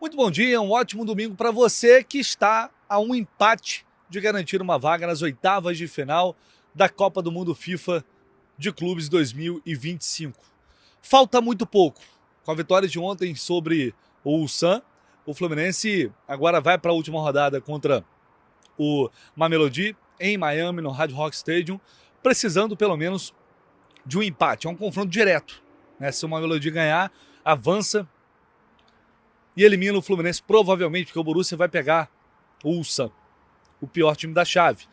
Muito bom dia, um ótimo domingo para você que está a um empate de garantir uma vaga nas oitavas de final da Copa do Mundo FIFA de Clubes 2025. Falta muito pouco. Com a vitória de ontem sobre o Ulsan, o Fluminense agora vai para a última rodada contra o Mamelodi em Miami, no Hard Rock Stadium, precisando pelo menos de um empate. É um confronto direto, né? Se o Mamelodi ganhar, avança e elimina o Fluminense, provavelmente, porque o Borussia vai pegar o Ulsan, o pior time da chave.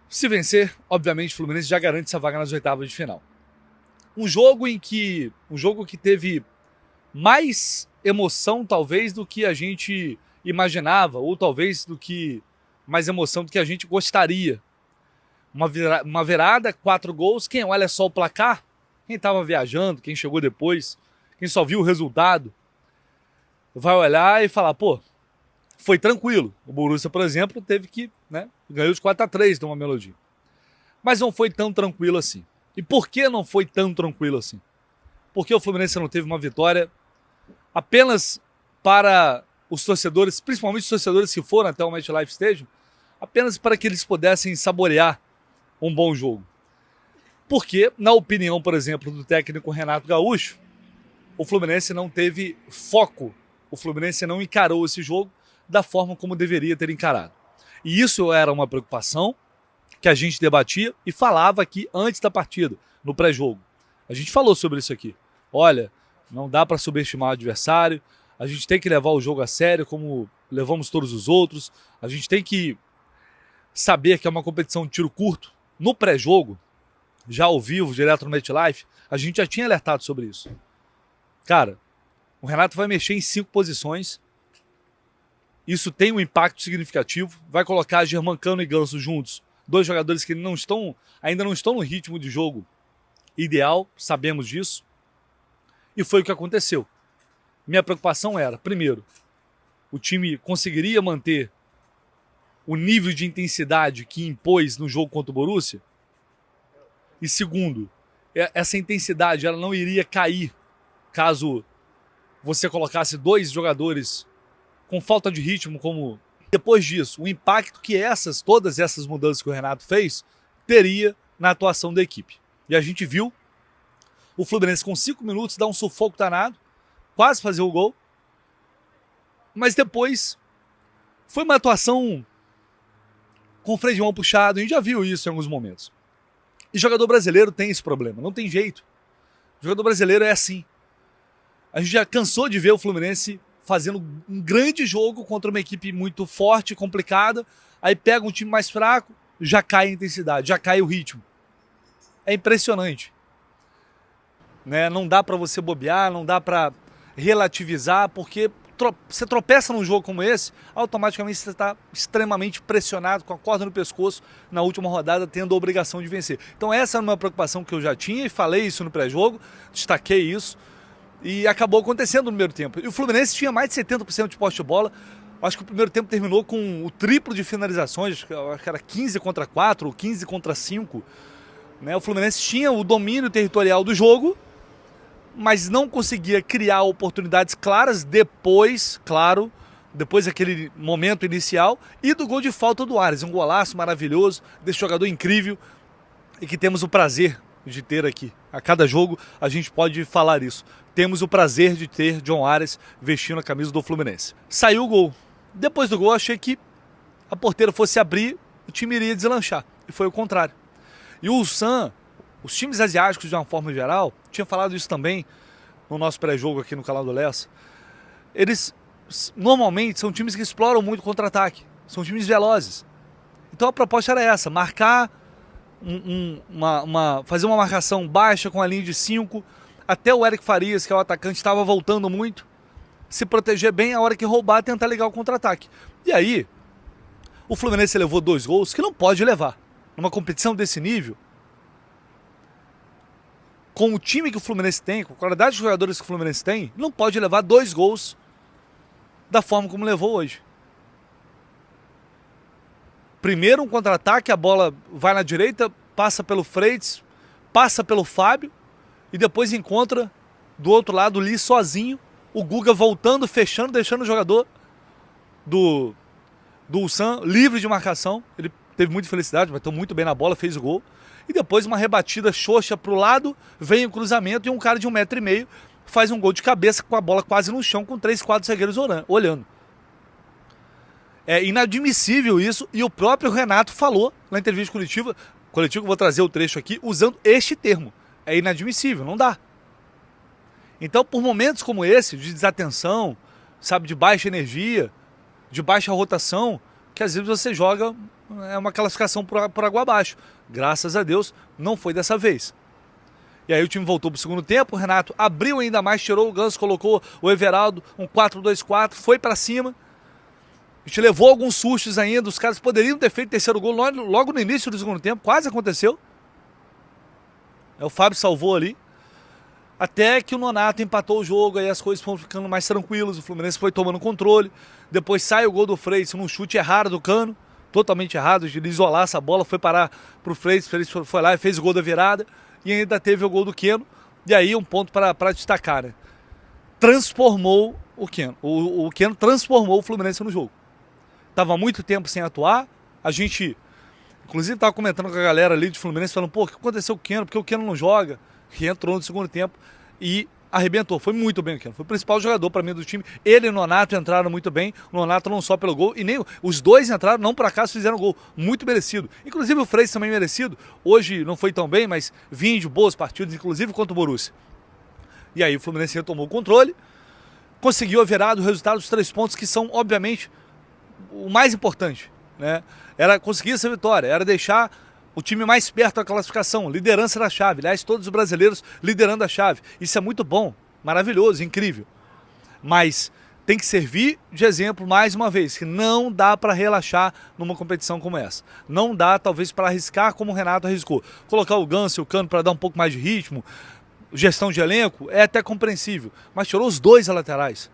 Se vencer, obviamente, o Fluminense já garante essa vaga nas oitavas de final. Um jogo que teve mais emoção, talvez, do que a gente imaginava, ou talvez mais emoção do que a gente gostaria. Uma virada, 4 gols. Quem olha só o placar, quem estava viajando, quem chegou depois, quem só viu o resultado, vai olhar e falar, pô, foi tranquilo. O Borussia, por exemplo, teve que, ganhou de 4-3 de uma Mamelodi. Mas não foi tão tranquilo assim. E por que não foi tão tranquilo assim? Porque o Fluminense não teve uma vitória apenas para os torcedores, principalmente os torcedores que foram até o MetLife Stadium, apenas para que eles pudessem saborear um bom jogo. Porque, na opinião, por exemplo, do técnico Renato Gaúcho, o Fluminense não teve foco. O Fluminense não encarou esse jogo da forma como deveria ter encarado. E isso era uma preocupação que a gente debatia e falava aqui antes da partida, no pré-jogo. A gente falou sobre isso aqui. Olha, não dá para subestimar o adversário, a gente tem que levar o jogo a sério como levamos todos os outros, a gente tem que saber que é uma competição de tiro curto. No pré-jogo, já ao vivo, direto no MetLife, a gente já tinha alertado sobre isso. Cara, o Renato vai mexer em 5 posições. Isso tem um impacto significativo. Vai colocar Germancano e Ganso juntos. 2 jogadores que ainda não estão no ritmo de jogo ideal. Sabemos disso. E foi o que aconteceu. Minha preocupação era, primeiro, o time conseguiria manter o nível de intensidade que impôs no jogo contra o Borussia? E segundo, essa intensidade ela não iria cair caso você colocasse 2 jogadores com falta de ritmo, como depois disso, o impacto que todas essas mudanças que o Renato fez, teria na atuação da equipe. E a gente viu o Fluminense com 5 minutos dar um sufoco danado, quase fazer o gol, mas depois foi uma atuação com o freio de mão puxado, a gente já viu isso em alguns momentos. E jogador brasileiro tem esse problema, não tem jeito. O jogador brasileiro é assim. A gente já cansou de ver o Fluminense fazendo um grande jogo contra uma equipe muito forte, complicada, aí pega um time mais fraco, já cai a intensidade, já cai o ritmo. É impressionante. Não dá para você bobear, não dá para relativizar, porque você tropeça num jogo como esse, automaticamente você está extremamente pressionado, com a corda no pescoço, na última rodada, tendo a obrigação de vencer. Então essa é uma preocupação que eu já tinha, e falei isso no pré-jogo, destaquei isso, e acabou acontecendo no primeiro tempo. E o Fluminense tinha mais de 70% de posse de bola. Acho que o primeiro tempo terminou com o triplo de finalizações, acho que era 15-4 ou 15-5. O Fluminense tinha o domínio territorial do jogo, mas não conseguia criar oportunidades claras depois daquele momento inicial e do gol de falta do Ares. Um golaço maravilhoso desse jogador incrível e que temos o prazer de ter aqui. A cada jogo a gente pode falar isso. Temos o prazer de ter John Ares vestindo a camisa do Fluminense. Saiu o gol. Depois do gol, achei que a porteira fosse abrir, o time iria deslanchar. E foi o contrário. E o Ulsan, os times asiáticos de uma forma geral, tinha falado isso também no nosso pré-jogo aqui no canal do Lessa, eles normalmente são times que exploram muito contra-ataque. São times velozes. Então a proposta era essa, marcar fazer uma marcação baixa com a linha de 5, até o Eric Farias, que é o atacante, estava voltando muito, se proteger bem, a hora que roubar, tentar ligar o contra-ataque. E aí, o Fluminense levou 2 gols que não pode levar. Numa competição desse nível, com o time que o Fluminense tem, com a qualidade de jogadores que o Fluminense tem, não pode levar 2 gols da forma como levou hoje. Primeiro um contra-ataque, a bola vai na direita, passa pelo Freitas, passa pelo Fábio e depois encontra do outro lado o Lee sozinho o Guga voltando, fechando, deixando o jogador do Ulsan livre de marcação. Ele teve muita felicidade, bateu muito bem na bola, fez o gol. E depois uma rebatida xoxa pro lado, vem o cruzamento e um cara de 1,5 m faz um gol de cabeça com a bola quase no chão, com 3, 4 zagueiros olhando. É inadmissível isso, e o próprio Renato falou na entrevista coletiva, eu vou trazer o trecho aqui, usando este termo. É inadmissível, não dá. Então, por momentos como esse, de desatenção, sabe, de baixa energia, de baixa rotação, que às vezes você joga uma classificação por água abaixo. Graças a Deus, não foi dessa vez. E aí o time voltou para o segundo tempo, o Renato abriu ainda mais, tirou o Ganso, colocou o Everaldo, um 4-2-4, foi para cima. A gente levou alguns sustos ainda, os caras poderiam ter feito terceiro gol logo no início do segundo tempo, quase aconteceu. O Fábio salvou ali. Até que o Nonato empatou o jogo, aí as coisas foram ficando mais tranquilas, o Fluminense foi tomando controle. Depois sai o gol do Freitas num chute errado do Cano, totalmente errado, de isolar essa bola, foi parar pro Freitas, o Freitas foi lá e fez o gol da virada. E ainda teve o gol do Keno, e aí um ponto para destacar, né? Transformou o Keno. O Keno transformou o Fluminense no jogo. Tava muito tempo sem atuar, a gente, inclusive tava comentando com a galera ali de Fluminense, falando, pô, o que aconteceu com o Keno? Porque o Keno não joga. Que entrou no segundo tempo e arrebentou. Foi muito bem o Keno. Foi o principal jogador para mim do time. Ele e o Nonato entraram muito bem. O Nonato não só pelo gol, e nem os dois entraram, não por acaso fizeram gol. Muito merecido. Inclusive o Freitas também merecido. Hoje não foi tão bem, mas vinha de boas partidas, inclusive contra o Borussia. E aí o Fluminense retomou o controle, conseguiu a virada, o resultado dos 3 pontos, que são, obviamente, o mais importante, né? Era conseguir essa vitória, era deixar o time mais perto da classificação, liderança da chave. Aliás, todos os brasileiros liderando a chave. Isso é muito bom, maravilhoso, incrível. Mas tem que servir de exemplo mais uma vez, que não dá para relaxar numa competição como essa. Não dá, talvez, para arriscar como o Renato arriscou. Colocar o Ganso e o Cano para dar um pouco mais de ritmo, gestão de elenco, é até compreensível. Mas tirou os dois laterais.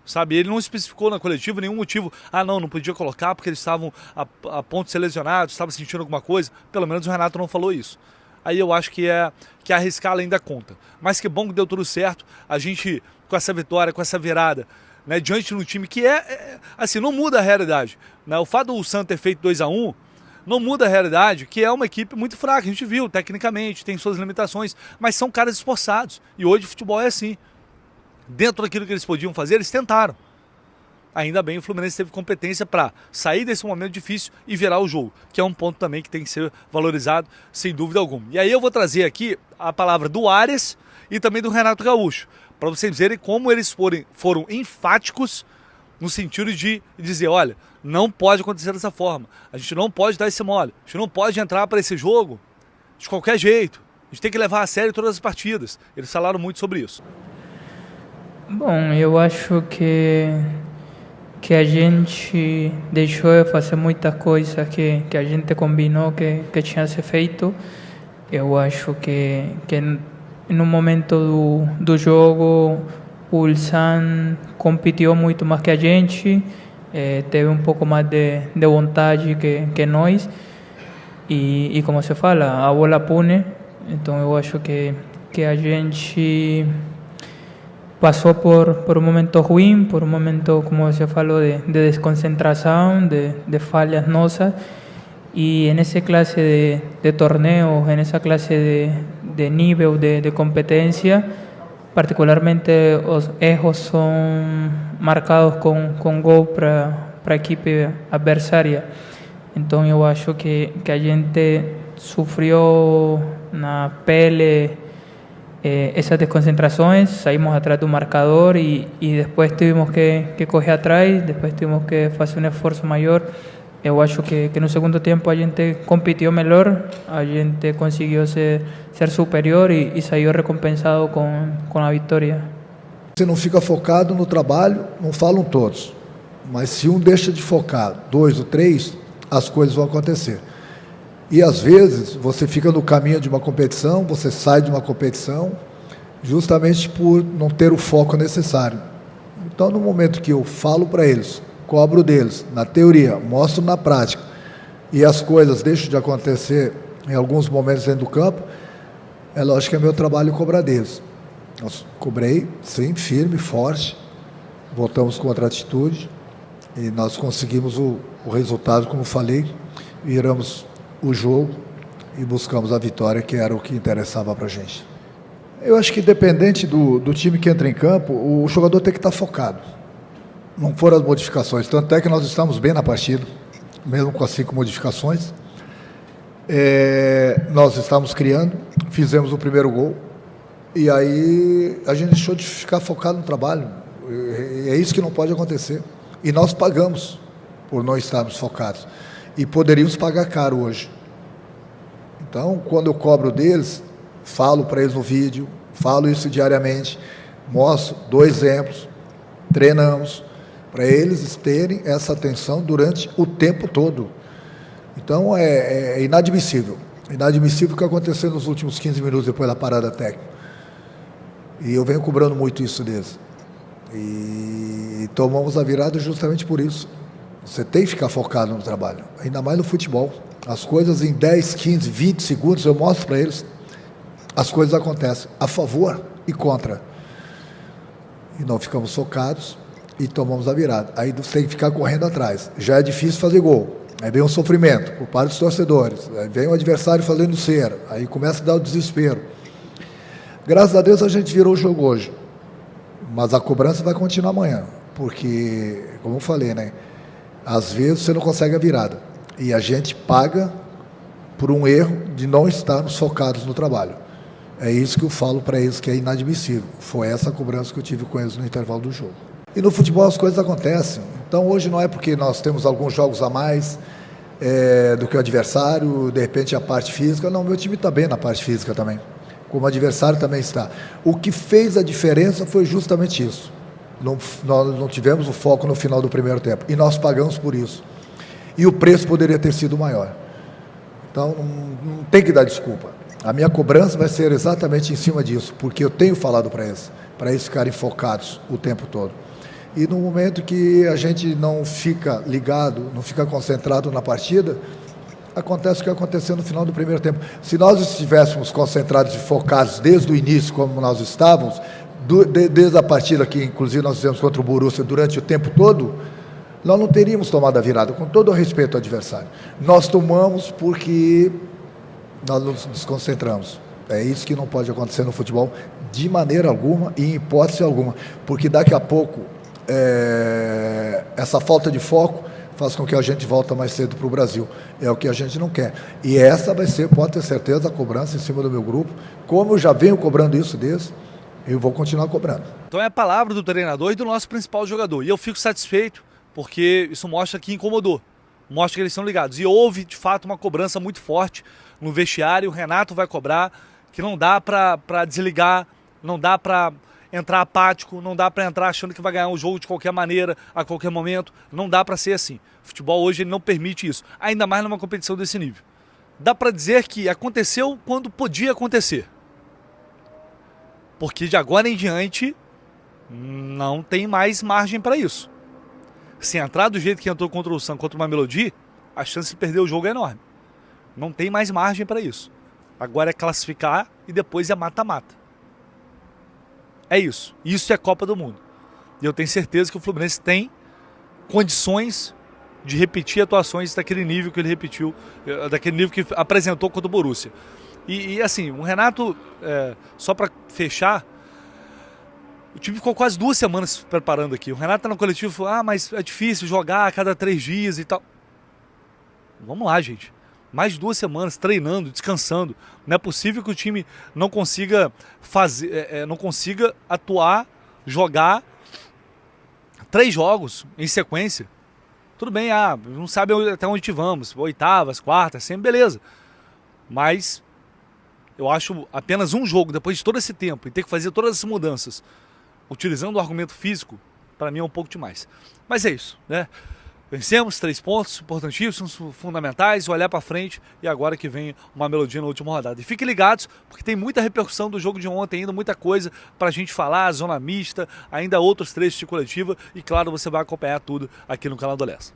Sabe, ele não especificou na coletiva nenhum motivo. Ah, não podia colocar porque eles estavam a ponto de ser lesionados, estavam sentindo alguma coisa. Pelo menos o Renato não falou isso. Aí eu acho que arriscar além da conta. Mas que bom que deu tudo certo. A gente, com essa vitória, com essa virada, né, diante de um time que assim, não muda a realidade. Né? O fato do Ulsan ter feito 2-1 não muda a realidade, que é uma equipe muito fraca. A gente viu, tecnicamente, tem suas limitações, mas são caras esforçados. E hoje o futebol é assim. Dentro daquilo que eles podiam fazer, eles tentaram. Ainda bem o Fluminense teve competência para sair desse momento difícil e virar o jogo, que é um ponto também que tem que ser valorizado, sem dúvida alguma. E aí eu vou trazer aqui a palavra do Ares e também do Renato Gaúcho, para vocês verem como eles foram enfáticos no sentido de dizer, olha, não pode acontecer dessa forma, a gente não pode dar esse mole, a gente não pode entrar para esse jogo de qualquer jeito, a gente tem que levar a sério todas as partidas. Eles falaram muito sobre isso. Bom, eu acho que a gente deixou de fazer muitas coisas que a gente combinou que tinha ser feito. Eu acho que no momento do jogo o Ulsan competiu muito mais que a gente, teve um pouco mais de vontade que nós e como se fala, a bola pune. Então eu acho que a gente pasó por un momento ruim, por un momento, como se falou, de desconcentración, de fallas nosas, y en esa clase de torneos, en esa clase de nivel de competencia, particularmente los erros son marcados con gol para a equipe adversária. Então eu acho que a gente sofreu na pele esas desconcentraciones, salimos atrás de un marcador y después tuvimos que correr atrás, después tuvimos que hacer un esfuerzo mayor. Eu acho que no segundo tempo a gente competiu melhor, a gente conseguiu ser superior e saiu recompensado com a vitória. Você não fica focado no trabalho, não falam todos, mas se um deixa de focar, 2 ou 3, as coisas vão acontecer. E às vezes você fica no caminho de uma competição, você sai de uma competição justamente por não ter o foco necessário. Então, no momento que eu falo para eles, cobro deles, na teoria, mostro na prática, e as coisas deixam de acontecer em alguns momentos dentro do campo, é lógico que é meu trabalho cobrar deles. Nós cobrei, sim, firme, forte, voltamos com outra atitude e nós conseguimos o resultado, como falei, viramos o jogo e buscamos a vitória, que era o que interessava para a gente. Eu acho que independente do time que entra em campo, o jogador tem que estar focado. Não foram as modificações, tanto é que nós estamos bem na partida, mesmo com as 5 modificações. Nós estávamos criando, fizemos o primeiro gol, e aí a gente deixou de ficar focado no trabalho. É isso que não pode acontecer. E nós pagamos por não estarmos focados. E poderíamos pagar caro hoje. Então, quando eu cobro deles, falo para eles no vídeo, falo isso diariamente, mostro, dou exemplos, treinamos, para eles terem essa atenção durante o tempo todo. Então, é inadmissível. Inadmissível o que aconteceu nos últimos 15 minutos depois da parada técnica. E eu venho cobrando muito isso deles. E tomamos a virada justamente por isso. Você tem que ficar focado no trabalho, ainda mais no futebol. As coisas em 10, 15, 20 segundos, eu mostro para eles, as coisas acontecem a favor e contra. E não ficamos focados e tomamos a virada. Aí você tem que ficar correndo atrás. Já é difícil fazer gol. Aí vem um sofrimento por parte dos torcedores. Aí vem o adversário fazendo cera. Aí começa a dar o desespero. Graças a Deus a gente virou o jogo hoje. Mas a cobrança vai continuar amanhã. Porque, como eu falei, né? Às vezes você não consegue a virada. E a gente paga por um erro de não estarmos focados no trabalho. É isso que eu falo para eles, que é inadmissível. Foi essa a cobrança que eu tive com eles no intervalo do jogo. E no futebol as coisas acontecem. Então hoje não é porque nós temos alguns jogos a mais do que o adversário, de repente a parte física. Não, meu time está bem na parte física também. Como o adversário também está. O que fez a diferença foi justamente isso. Nós não tivemos o foco no final do primeiro tempo. E nós pagamos por isso. E o preço poderia ter sido maior. Então não tem que dar desculpa. A minha cobrança vai ser exatamente em cima disso, porque eu tenho falado para eles ficarem focados o tempo todo. E no momento que a gente não fica ligado, não fica concentrado na partida, acontece o que aconteceu no final do primeiro tempo. Se nós estivéssemos concentrados e focados desde o início, como nós estávamos, desde a partida que inclusive nós fizemos contra o Borussia durante o tempo todo, nós não teríamos tomado a virada, com todo o respeito ao adversário. Nós tomamos porque nós nos desconcentramos. É isso que não pode acontecer no futebol de maneira alguma e em hipótese alguma, porque daqui a pouco essa falta de foco faz com que a gente volte mais cedo para o Brasil. É o que a gente não quer. E essa vai ser, pode ter certeza, a cobrança em cima do meu grupo. Como eu já venho cobrando isso desde, eu vou continuar cobrando. Então é a palavra do treinador e do nosso principal jogador. E eu fico satisfeito, porque isso mostra que incomodou. Mostra que eles estão ligados. E houve, de fato, uma cobrança muito forte no vestiário. O Renato vai cobrar, que não dá para desligar, não dá para entrar apático, não dá para entrar achando que vai ganhar o jogo de qualquer maneira, a qualquer momento. Não dá para ser assim. O futebol hoje ele não permite isso, ainda mais numa competição desse nível. Dá para dizer que aconteceu quando podia acontecer. Porque de agora em diante não tem mais margem para isso. Se entrar do jeito que entrou contra o Sam, contra uma Mamelodi, a chance de perder o jogo é enorme. Não tem mais margem para isso. Agora é classificar e depois é mata-mata. É isso. Isso é Copa do Mundo. E eu tenho certeza que o Fluminense tem condições de repetir atuações daquele nível que ele repetiu, daquele nível que apresentou contra o Borussia. E assim, o Renato, só para fechar, o time ficou quase 2 semanas se preparando aqui. O Renato tá no coletivo e falou, mas é difícil jogar a cada 3 dias e tal. Vamos lá, gente. Mais de 2 semanas treinando, descansando. Não é possível que o time não consiga não consiga atuar, jogar 3 jogos em sequência. Tudo bem, não sabe até onde vamos, 8ª, 4ª, sempre beleza. Mas eu acho apenas um jogo, depois de todo esse tempo, e ter que fazer todas essas mudanças, utilizando o argumento físico, para mim é um pouco demais. Mas é isso, né? Vencemos 3 pontos importantíssimos, fundamentais, olhar para frente e agora que vem uma melodia na última rodada. E fiquem ligados, porque tem muita repercussão do jogo de ontem, ainda muita coisa para a gente falar, zona mista, ainda outros trechos de coletiva e claro, você vai acompanhar tudo aqui no canal do Lessa.